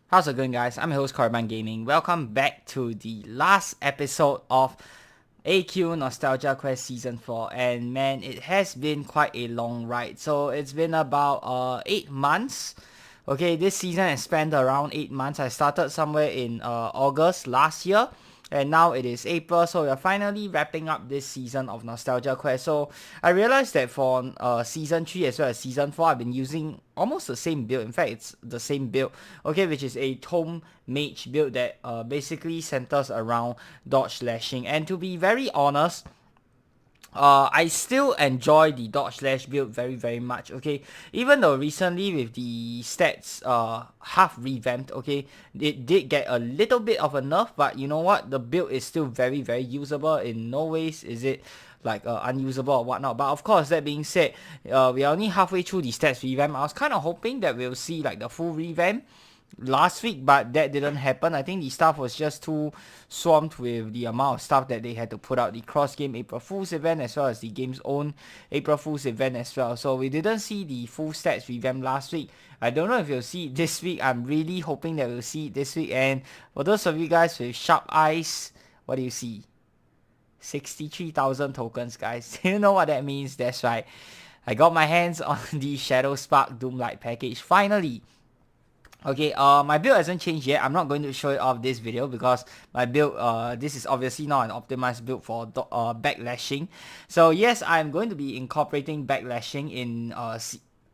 How's it going, guys? I'm your host Carbon Gaming. Welcome back to the last episode of AQ Nostalgia Quest Season 4, and man, it has been quite a long ride. So it's been about 8 months. Okay, this season has spanned around 8 months. I started somewhere in August last year, and now it is April, so we're finally wrapping up this season of Nostalgia Quest. So I realized that for season 3 as well as season 4, I've been using almost the same build. In fact, it's the same build, okay, which is a Tome Mage build that basically centers around dodge slashing. And to be very honest, I still enjoy the dodge slash build very much, okay, even though recently with the stats half revamped, okay, it did get a little bit of a nerf, but you know what, the build is still very usable. In no ways is it like unusable or whatnot. But of course, that being said, we are only halfway through the stats revamp. I was kind of hoping that we'll see like the full revamp last week, but that didn't happen. I think the staff was just too swamped with the amount of stuff that they had to put out. The cross game April Fool's event as well as the game's own April Fool's event as well. So we didn't see the full stats revamp last week. I don't know if you'll see it this week. I'm really hoping that we'll see it this week. And for those of you guys with sharp eyes, what do you see? 63,000 tokens, guys. You know what that means? That's right. I got my hands on the Shadow Spark Doomlight package finally. Okay, my build hasn't changed yet. I'm not going to show it off this video because my build, this is obviously not an optimized build for backlashing. So yes, I'm going to be incorporating backlashing in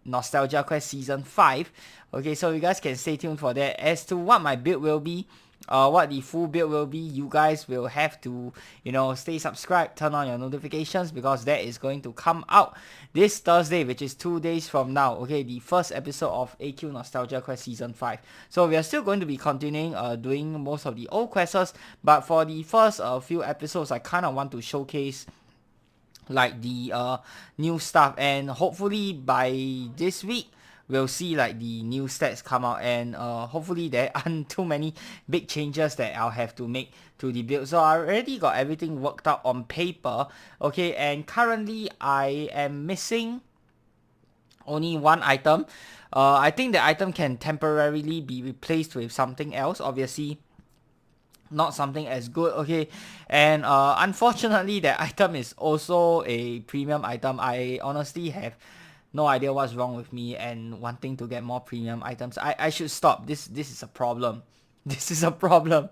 Nostalgia Quest Season 5. Okay, so you guys can stay tuned for that. As to what my build will be, what the full build will be, you guys will have to, stay subscribed, turn on your notifications, because that is going to come out this Thursday, which is 2 days from now. Okay, the first episode of AQ Nostalgia Quest Season 5. So we are still going to be continuing doing most of the old quests, but for the first few episodes, I kind of want to showcase like the new stuff, and hopefully by this week we'll see like the new stats come out, and hopefully there aren't too many big changes that I'll have to make to the build. So I already got everything worked out on paper, okay, and currently I am missing only one item. I think the item can temporarily be replaced with something else, obviously not something as good, okay, and unfortunately that item is also a premium item. I honestly have no idea what's wrong with me and wanting to get more premium items. I should stop. This is a problem. This is a problem.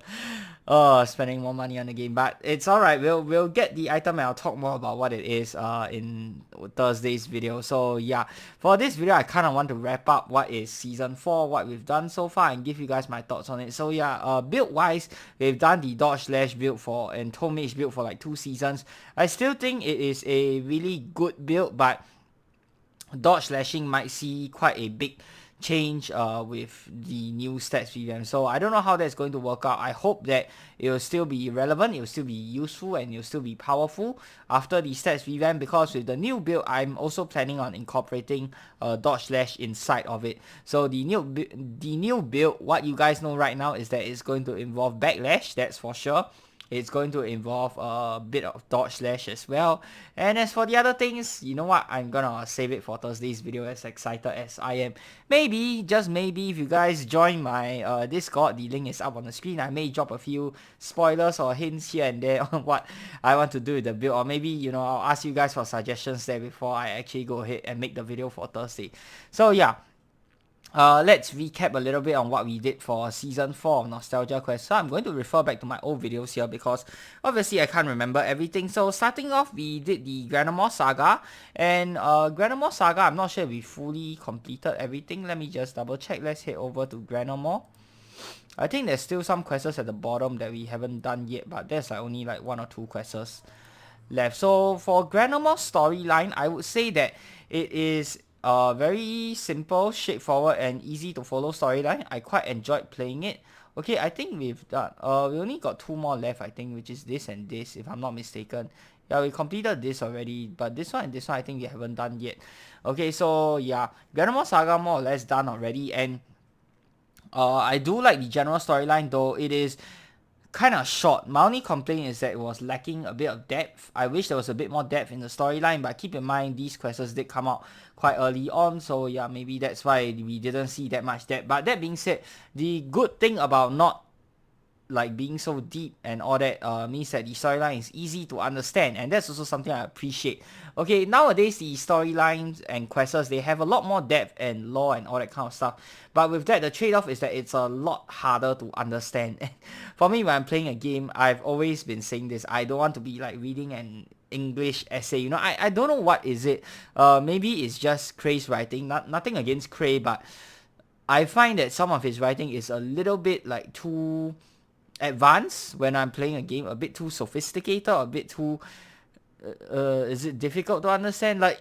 Spending more money on the game, but it's alright. We'll get the item and I'll talk more about what it is in Thursday's video. So yeah, for this video I kind of want to wrap up what is season 4, what we've done so far, and give you guys my thoughts on it. So yeah, build wise, we've done the dodge slash build for and Tome Mage build for like 2 seasons. I still think it is a really good build, but dodge slashing might see quite a big change with the new stats revamp. So I don't know how that's going to work out. I hope that it will still be relevant, it will still be useful, and it will still be powerful after the stats revamp, because with the new build I'm also planning on incorporating dodge slash inside of it. So the new build, what you guys know right now is that it's going to involve backlash, that's for sure. It's going to involve a bit of dodge slash as well. And as for the other things, you know what? I'm gonna save it for Thursday's video, as excited as I am. Maybe, just maybe, if you guys join my Discord, the link is up on the screen. I may drop a few spoilers or hints here and there on what I want to do with the build. Or maybe, I'll ask you guys for suggestions there before I actually go ahead and make the video for Thursday. So yeah. Let's recap a little bit on what we did for Season 4 of Nostalgia Quest. So I'm going to refer back to my old videos here because obviously I can't remember everything. So starting off, we did the Granamore Saga. And Granamore Saga, I'm not sure if we fully completed everything. Let me just double check. Let's head over to Granamore. I think there's still some quests at the bottom that we haven't done yet, but there's like only like 1 or 2 quests left. So for Granamore storyline, I would say that it is very simple, straightforward, and easy to follow storyline. I quite enjoyed playing it. Okay, I think we've done, we only got 2 more left, I think, which is this and this, if I'm not mistaken. Yeah, we completed this already, but this one and this one I think we haven't done yet. Okay, so yeah, Granamore Saga more or less done already, and I do like the general storyline, though it is kind of short. My only complaint is that it was lacking a bit of depth. I wish there was a bit more depth in the storyline, but keep in mind these quests did come out quite early on, so yeah, maybe that's why we didn't see that much depth. But that being said, the good thing about not like being so deep and all that means that the storyline is easy to understand, and that's also something I appreciate. Okay, nowadays the storylines and quests, they have a lot more depth and lore and all that kind of stuff, but with that the trade-off is that it's a lot harder to understand. For me, when I'm playing a game, I've always been saying this: I don't want to be like reading an English essay, you know. I don't know what is it. Maybe it's just Cray's writing. Nothing against Cray, but I find that some of his writing is a little bit like too advanced when I'm playing a game, a bit too sophisticated, or a bit too is it difficult to understand? Like,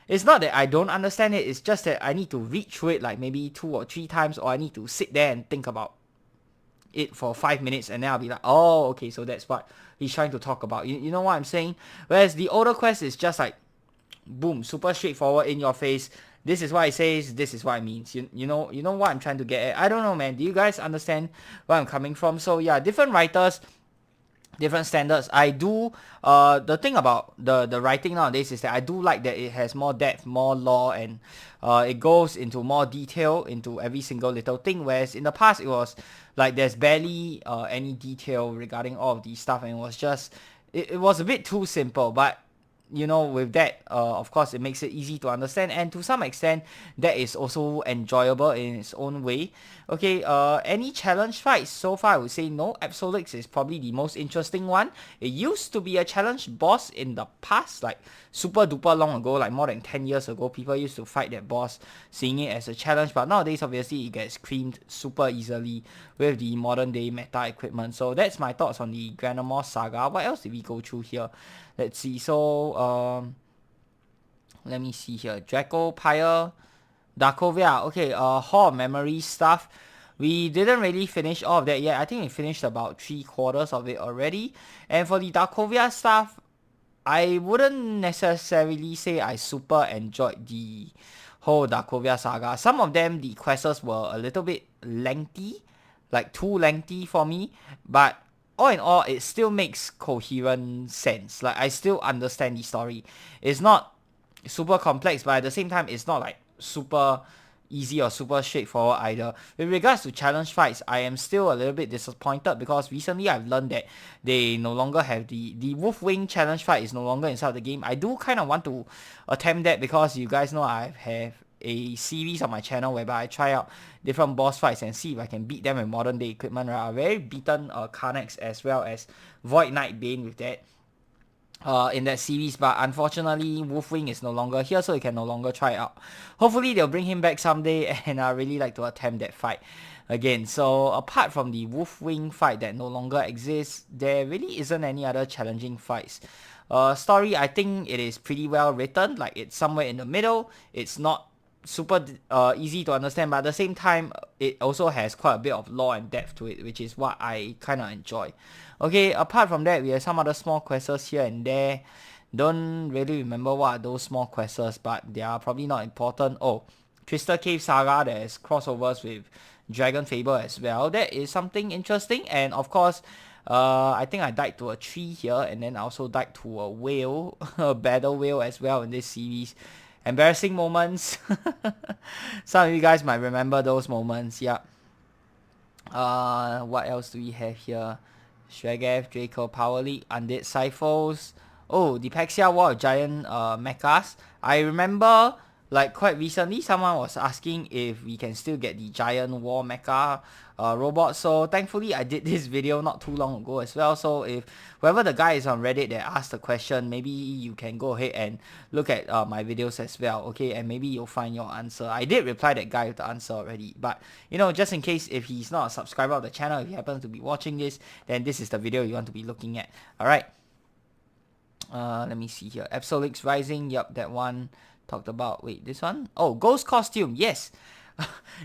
it's not that I don't understand it, it's just that I need to read through it like maybe 2 or 3 times, or I need to sit there and think about it for 5 minutes, and then I'll be like, oh, okay, so that's what he's trying to talk about. You know what I'm saying? Whereas the older quest is just like, boom, super straightforward, in your face. This is what it says, this is what it means. You know what I'm trying to get at. I don't know, man. Do you guys understand where I'm coming from? So yeah, different writers, different standards. I do the thing about the writing nowadays is that I do like that it has more depth, more lore, and it goes into more detail into every single little thing, whereas in the past it was like there's barely any detail regarding all of these stuff, and it was just it was a bit too simple. But you know, with that, of course, it makes it easy to understand, and to some extent, that is also enjoyable in its own way. Okay, any challenge fights? So far, I would say no. Ep40 is probably the most interesting one. It used to be a challenge boss in the past, like super duper long ago, like more than 10 years ago. People used to fight that boss, seeing it as a challenge, but nowadays, obviously, it gets creamed super easily with the modern day meta equipment. So that's my thoughts on the Granamore saga. What else did we go through here? Let's see. So, let me see here. Draco, Pyre, Darkovia. Okay, Hall of Memory stuff. We didn't really finish all of that yet. I think we finished about 3/4 of it already. And for the Darkovia stuff, I wouldn't necessarily say I super enjoyed the whole Darkovia saga. Some of them, the quests were a little bit lengthy, like too lengthy for me, but all in all, it still makes coherent sense. Like, I still understand the story. It's not super complex, but at the same time, it's not like super easy or super straightforward either. With regards to challenge fights, I am still a little bit disappointed because recently I've learned that they no longer have the Wolf Wing challenge fight is no longer inside the game. I do kind of want to attempt that because you guys know I have a series on my channel whereby I try out different boss fights and see if I can beat them with modern day equipment, right? I've already beaten Karnax as well as Void Knight Bane with that in that series, but unfortunately Wolfwing is no longer here, so you can no longer try it out. Hopefully they'll bring him back someday, and I really like to attempt that fight again. So apart from the Wolfwing fight that no longer exists, there really isn't any other challenging fights. Story, I think it is pretty well written, like it's somewhere in the middle. It's not super easy to understand, but at the same time it also has quite a bit of lore and depth to it, which is what I kind of enjoy. Okay, apart from that, we have some other small quests here and there. Don't really remember what are those small quests, but they are probably not important. Oh, Crystal Cave Saga, there's crossovers with Dragon Fable as well. That is something interesting. And of course, I think I died to a tree here, and then I also died to a whale, a battle whale as well in this series. Embarrassing moments. Some of you guys might remember those moments. Yeah. What else do we have here? Shregath, Draco, Power League, Undead Cyphos. Oh, the Paxia War of Giant Mechas. I remember, like, quite recently, someone was asking if we can still get the Giant War Mecha robot. So thankfully, I did this video not too long ago as well. So if whoever the guy is on Reddit that asked the question, maybe you can go ahead and look at my videos as well, okay? And maybe you'll find your answer. I did reply that guy with the answer already, but you know, just in case if he's not a subscriber of the channel, if he happens to be watching this, then this is the video you want to be looking at. All right. Let me see here. Ep40 Rising. Yup, that one talked about. Wait, this one? Oh, Ghost Costume. Yes.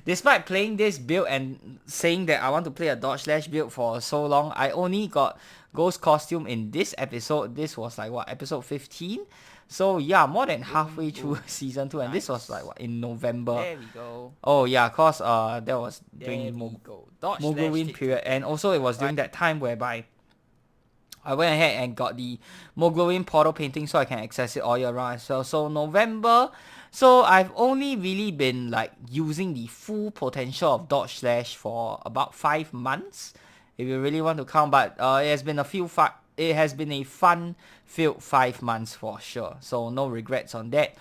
Despite playing this build and saying that I want to play a dodge slash build for so long, I only got ghost costume in this episode. This was like what, episode 15? So yeah, more than halfway through season 2, and this was like what, in November. There we go. Oh yeah, cause that was during There we go. Dodge Mogulin dash period, and also it was during that time whereby I went ahead and got the Mogulin portal painting so I can access it all year round as well. So November, so I've only really been like using the full potential of dodge slash for about 5 months, if you really want to count. But it has been it has been a fun-filled 5 months for sure. So no regrets on that.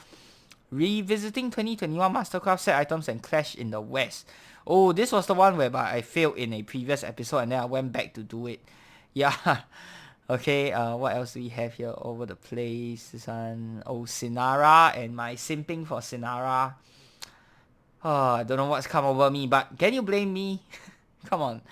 Revisiting 2021 Mastercraft set items and Clash in the West. Oh, this was the one whereby I failed in a previous episode and then I went back to do it. Yeah. Okay, what else do we have here over the place? This one, oh, Sinara and my simping for Sinara. Oh, I don't know what's come over me, but can you blame me? Come on.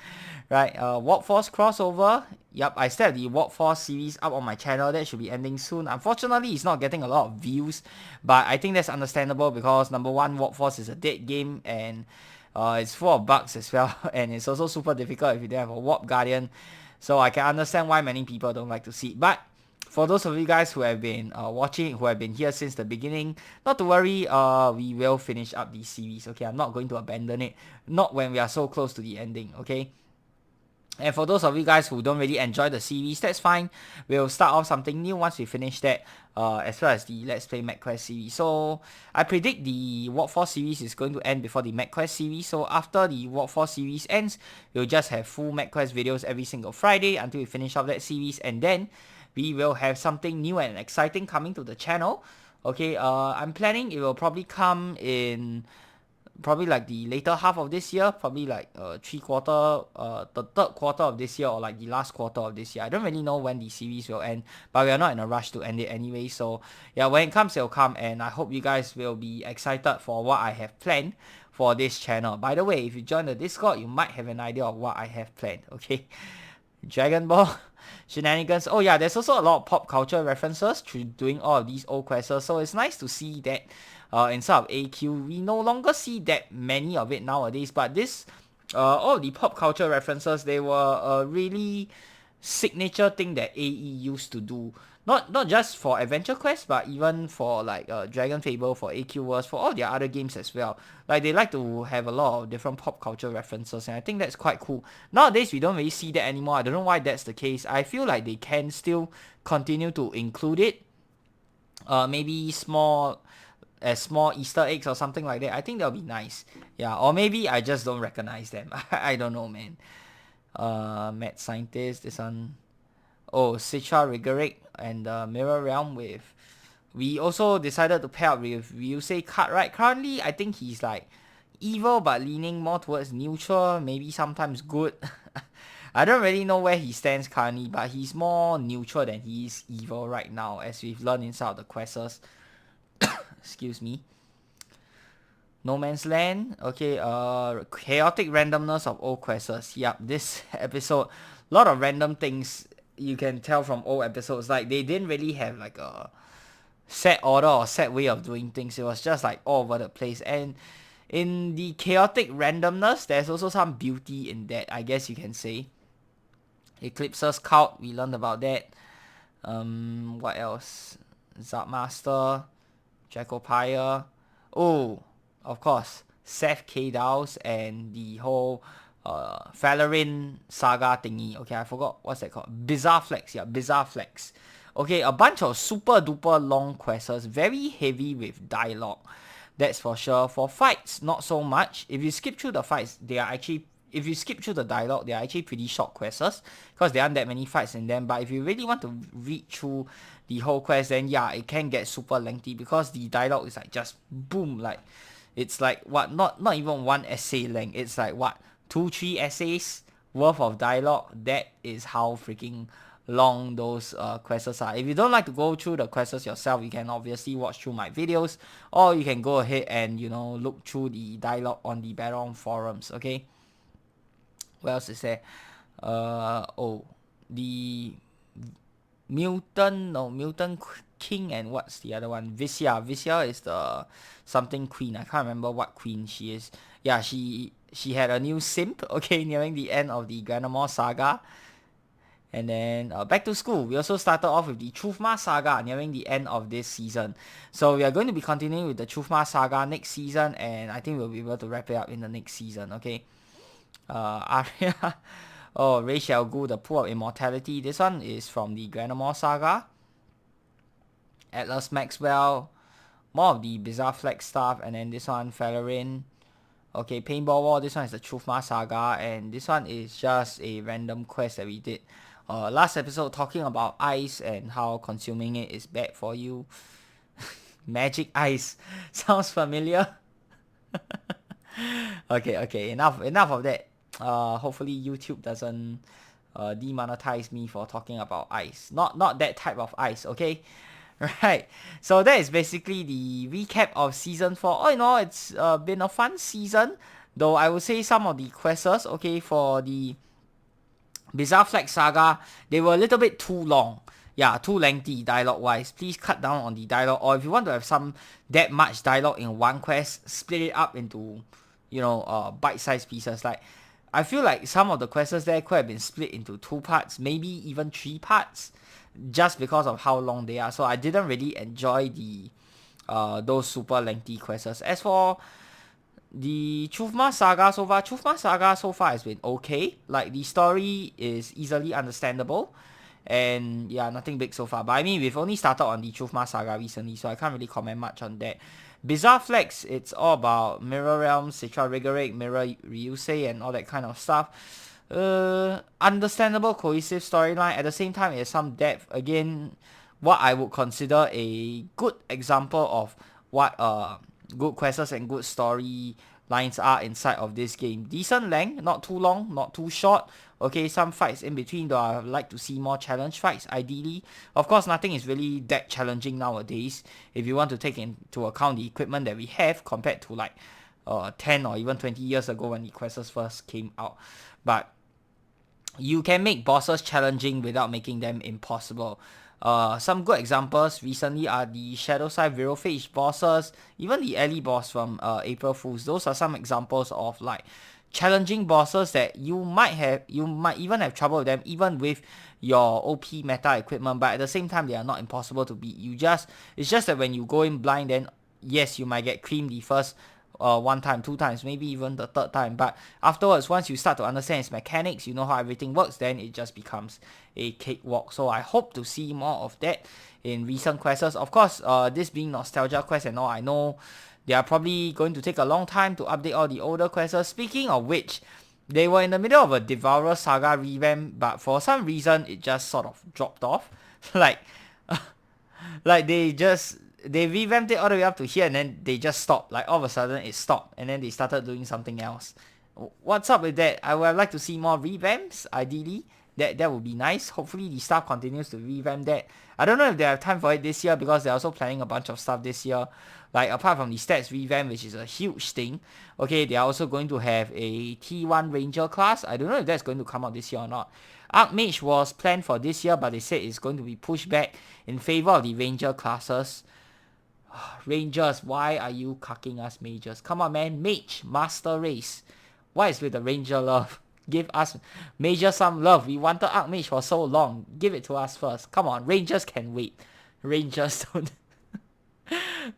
Right, Warp Force crossover. Yup, I still have the Warp Force series up on my channel. That should be ending soon. Unfortunately, it's not getting a lot of views, but I think that's understandable because number one, Warp Force is a dead game and it's full of bugs as well, and it's also super difficult if you don't have a Warp Guardian. So I can understand why many people don't like to see it. But for those of you guys who have been watching, who have been here since the beginning, not to worry, we will finish up the series. Okay, I'm not going to abandon it. Not when we are so close to the ending, okay? And for those of you guys who don't really enjoy the series, that's fine. We'll start off something new once we finish that, as well as the Let's Play MechQuest series. So, I predict the Warp Force series is going to end before the MechQuest series. So, after the Warp Force series ends, we'll just have full MechQuest videos every single Friday until we finish off that series. And then, we will have something new and exciting coming to the channel. Okay, I'm planning it will probably come in probably like the later half of this year, probably like the third quarter of this year, or like the last quarter of this year. I don't really know when the series will end, but we are not in a rush to end it anyway. So yeah, when it comes, it'll come, and I hope you guys will be excited for what I have planned for this channel. By the way, if you join the Discord, you might have an idea of what I have planned, okay? Dragon Ball shenanigans. Oh yeah, there's also a lot of pop culture references through doing all of these old quests, so it's nice to see that inside of AQ. We no longer see that many of it nowadays, but this all the pop culture references, they were a really signature thing that AE used to do. Not just for Adventure Quest, but even for like Dragon Fable, for AQ Wars, for all their other games as well. Like they like to have a lot of different pop culture references, and I think that's quite cool. Nowadays we don't really see that anymore. I don't know why that's the case. I feel like they can still continue to include it. Maybe small Easter eggs or something like that. I think that'll be nice. Yeah, or maybe I just don't recognize them. I don't know, man. Mad Scientist, this one. Oh, Citra Rigoric and Mirror Realm with... We also decided to pair up with Ryusei Cartwright. Currently, I think he's like evil but leaning more towards neutral, maybe sometimes good. I don't really know where he stands currently, but he's more neutral than he is evil right now, as we've learned inside of the quests. Excuse me. No Man's Land. Okay, chaotic randomness of old quests. Yup, this episode, a lot of random things you can tell from old episodes. Like, they didn't really have like a set order or set way of doing things. It was just like all over the place. And in the chaotic randomness, there's also some beauty in that, I guess you can say. Eclipse's Cult, we learned about that. What else? Zartmaster, Jacopire. Oh, of course, Seth K-Dows and the whole Valerin saga thingy. Okay, I forgot what's that called. Bizarre Flex, yeah, Bizarre Flex. Okay, a bunch of super duper long quests, very heavy with dialogue. That's for sure. For fights, not so much. If you skip through the fights, they are actually... If you skip through the dialogue, they are actually pretty short quests because there aren't that many fights in them. But if you really want to read through the whole quest, then yeah, it can get super lengthy because the dialogue is like just boom, like it's like what, not even one essay length. It's like what, 2-3 essays worth of dialogue. That is how freaking long those quests are. If you don't like to go through the quests yourself, you can obviously watch through my videos, or you can go ahead and, you know, look through the dialogue on the Battleon forums. Okay. What else is there? The Mutant King, and what's the other one? Visya. Visya is the something queen. I can't remember what queen she is. Yeah, she had a new simp, okay, nearing the end of the Granamore saga. And then back to school. We also started off with the Truthma Saga nearing the end of this season. So we are going to be continuing with the Truthma Saga next season, and I think we'll be able to wrap it up in the next season, okay? Arya. Oh, Rei Xiaogu, the Pool of Immortality. This one is from the Granamore Saga. Atlas Maxwell. More of the Bizarre Flag stuff. And then this one, Falarin. Okay, Paintball War. This one is the Truthma Saga. And this one is just a random quest that we did. Last episode talking about ice and how consuming it is bad for you. Magic ice. Sounds familiar? Okay, enough of that. Hopefully YouTube doesn't demonetize me for talking about ice. Not that type of ice, okay? Right. So that is basically the recap of season 4. All in all, it's been a fun season. Though I would say some of the quests, okay, for the Bizarre Flag Saga, they were a little bit too long. Yeah, too lengthy dialogue-wise. Please cut down on the dialogue. Or if you want to have that much dialogue in one quest, split it up into, bite-sized pieces. Like, I feel like some of the quests there could have been split into 2 parts, maybe even 3 parts, just because of how long they are. So I didn't really enjoy those super lengthy quests. As for the Truthma Saga so far has been okay. Like, the story is easily understandable. And yeah, nothing big so far. But I mean, we've only started on the Truthma Saga recently, so I can't really comment much on that. Bizarre Flags, it's all about Mirror Realm, Citra Rigoric, Mirror Ryusei, and all that kind of stuff. Understandable, cohesive storyline. At the same time, it has some depth. Again, what I would consider a good example of what good quests and good story lines are inside of this game. Decent length, not too long, not too short. Okay, some fights in between, though I would like to see more challenge fights, ideally. Of course, nothing is really that challenging nowadays, if you want to take into account the equipment that we have compared to like 10 or even 20 years ago when the quests first came out. But you can make bosses challenging without making them impossible. Some good examples recently are the Shadowside Virophage bosses, even the Ellie boss from April Fools. Those are some examples of like challenging bosses that you might even have trouble with them even with your OP meta equipment, but at the same time they are not impossible to beat. It's just that when you go in blind, then yes, you might get creamed the first 1 time, 2 times, maybe even the 3rd time, but afterwards, once you start to understand its mechanics, you know how everything works, then it just becomes a cakewalk. So I hope to see more of that in recent quests. Of course, this being Nostalgia Quest and all, I know they are probably going to take a long time to update all the older quests. Speaking of which, they were in the middle of a Devourer Saga revamp, but for some reason, it just sort of dropped off. like they revamped it all the way up to here, and then they just stopped. Like, all of a sudden, it stopped, and then they started doing something else. What's up with that? I would like to see more revamps, ideally. That would be nice. Hopefully, the staff continues to revamp that. I don't know if they have time for it this year, because they're also planning a bunch of stuff this year. Like, apart from the stats revamp, which is a huge thing, okay, they are also going to have a T1 Ranger class. I don't know if that's going to come out this year or not. Archmage was planned for this year, but they said it's going to be pushed back in favor of the Ranger classes. Rangers, why are you cucking us mages? Come on, man. Mage, master race. What is with the ranger love? Give us mages some love. We wanted Archmage for so long. Give it to us first. Come on, rangers can wait. Rangers don't...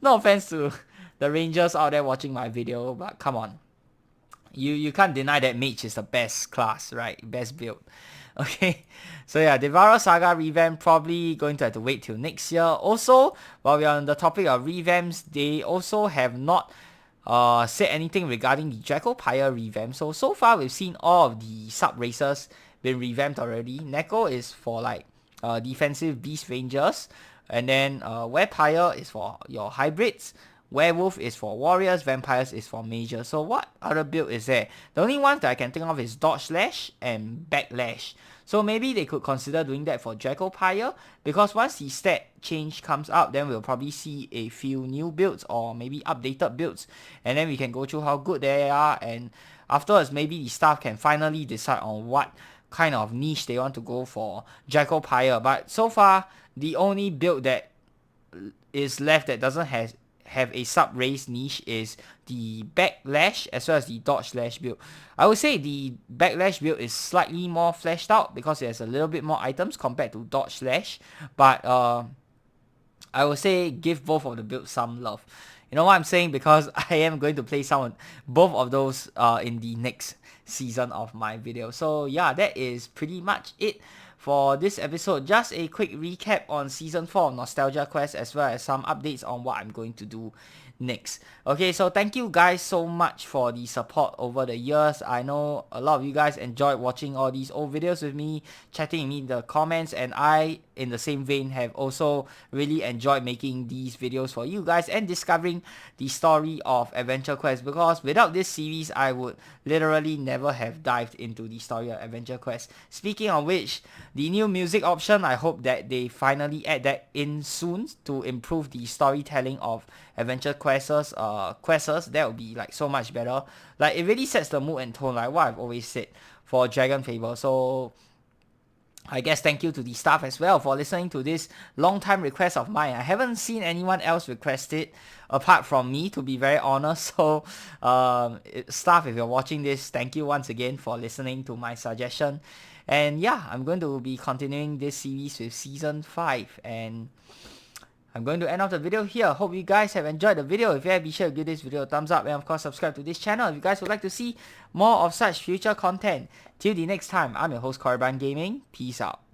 No offense to the rangers out there watching my video, but come on. You can't deny that mage is the best class, right? Best build. Okay, so yeah, Devourer Saga revamp probably going to have to wait till next year. Also, while we are on the topic of revamps, they also have not said anything regarding the Dracopire revamp. So far we've seen all of the sub races been revamped already. Neko is for like defensive beast rangers, and then Werepire is for your hybrids. Werewolf is for warriors, vampires is for mages. So what other build is there? The only ones that I can think of is Dodge Slash and Backlash. So maybe they could consider doing that for Dracopire, because once the stat change comes out, then we'll probably see a few new builds or maybe updated builds, and then we can go through how good they are, and afterwards maybe the staff can finally decide on what kind of niche they want to go for Dracopire. But so far, the only build that is left that doesn't have have a sub-race niche is the backlash as well as the dodge slash build. I would say the backlash build is slightly more fleshed out because it has a little bit more items compared to dodge slash, but I would say give both of the builds some love. You know what I'm saying? Because I am going to play both of those in the next season of my video. So yeah, that is pretty much it for this episode. Just a quick recap on Season 4 of Nostalgia Quest as well as some updates on what I'm going to do next. Okay, so thank you guys so much for the support over the years. I know a lot of you guys enjoyed watching all these old videos with me, chatting with me in the comments, and I, in the same vein, have also really enjoyed making these videos for you guys and discovering the story of Adventure Quest, because without this series, I would literally never have dived into the story of Adventure Quest. Speaking of which, the new music option, I hope that they finally add that in soon to improve the storytelling of Adventure Quests. That would be like so much better. Like, it really sets the mood and tone, like what I've always said for Dragon Fable. So I guess thank you to the staff as well for listening to this long time request of mine. I haven't seen anyone else request it apart from me, to be very honest. So staff, if you're watching this, thank you once again for listening to my suggestion. And yeah, I'm going to be continuing this series with Season 5, and I'm going to end off the video here. Hope you guys have enjoyed the video. If you have, be sure to give this video a thumbs up, and of course subscribe to this channel if you guys would like to see more of such future content. Till the next time, I'm your host Korriban Gaming. Peace out.